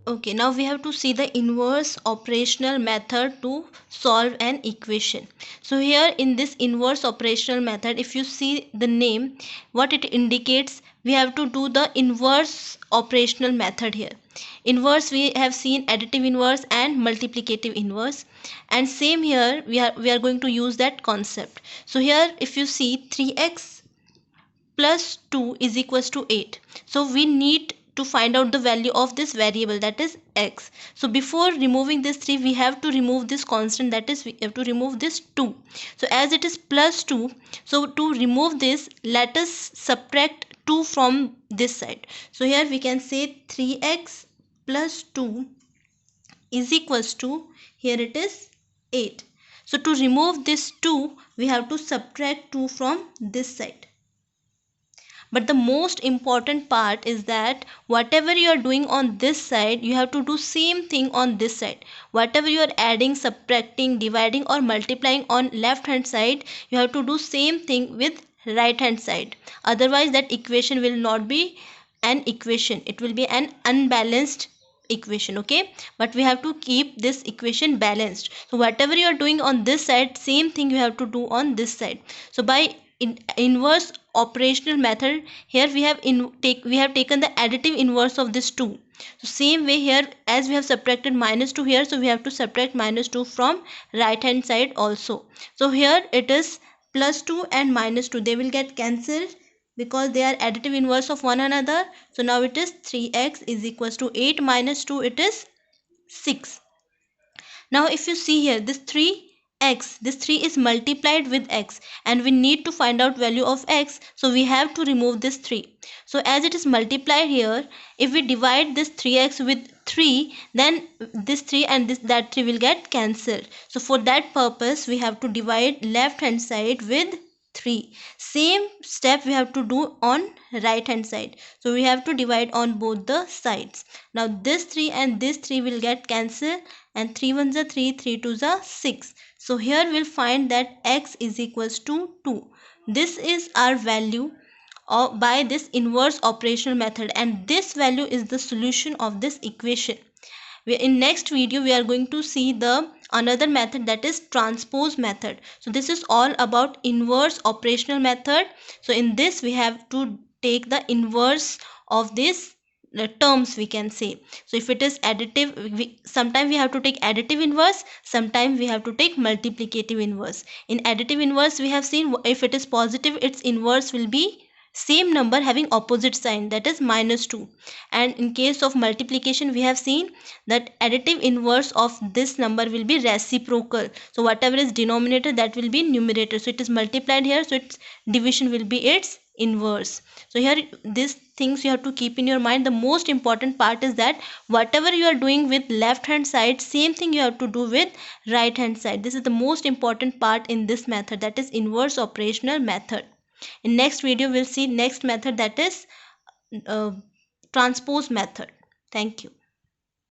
Okay, now we have to see the inverse operational method to solve an equation. So here in this inverse operational method, if you see the name, what it indicates, we have to do the inverse operational method here. Inverse, we have seen additive inverse and multiplicative inverse, and same here we are going to use that concept. So here if you see 3x plus 2 is equals to 8. So we need to find out the value of this variable, that is x. So before removing this 3, we have to remove this constant, that is we have to remove this 2. So as it is plus 2, so to remove this, let us subtract 2 from this side. So here we can say 3x plus 2 is equals to, here it is 8. So to remove this 2, we have to subtract 2 from this side. But the most important part is that whatever you are doing on this side, you have to do same thing on this side. Whatever you are adding, subtracting, dividing or multiplying on left hand side, you have to do same thing with right hand side. Otherwise that equation will not be an equation, it will be an unbalanced equation. Okay, but we have to keep this equation balanced. So whatever you are doing on this side, same thing you have to do on this side. So by inverse operational method, here we have taken the additive inverse of this 2. So same way here, as we have subtracted minus 2 here, so we have to subtract minus 2 from right hand side also. So here it is plus 2 and minus 2, they will get cancelled because they are additive inverse of one another. So now it is 3x is equals to 8 minus 2, it is 6. Now if you see here, this 3x, this 3 is multiplied with x and we need to find out value of x, so we have to remove this 3. So as it is multiplied here, if we divide this 3x with 3, then this 3 and that 3 will get cancelled. So for that purpose we have to divide left hand side with 3. Same step we have to do on right hand side. So we have to divide on both the sides. Now this 3 and this 3 will get cancelled, and 3 1s are 3, 3 2s are 6. So here we'll find that x is equals to 2. This is our value by this inverse operational method, and this value is the solution of this equation. In next video we are going to see the another method, that is transpose method. So this is all about inverse operational method. So in this we have to take the inverse of this terms, we can say. So if it is additive, sometimes we have to take additive inverse, sometimes we have to take multiplicative inverse. In additive inverse we have seen, if it is positive, its inverse will be same number having opposite sign, that is minus 2. And in case of multiplication we have seen that additive inverse of this number will be reciprocal. So whatever is denominator, that will be numerator. So it is multiplied here, so its division will be its inverse. So here these things you have to keep in your mind. The most important part is that whatever you are doing with left hand side, same thing you have to do with right hand side. This is the most important part in this method, that is inverse operational method. In next video we'll see next method, that is transpose method. Thank you.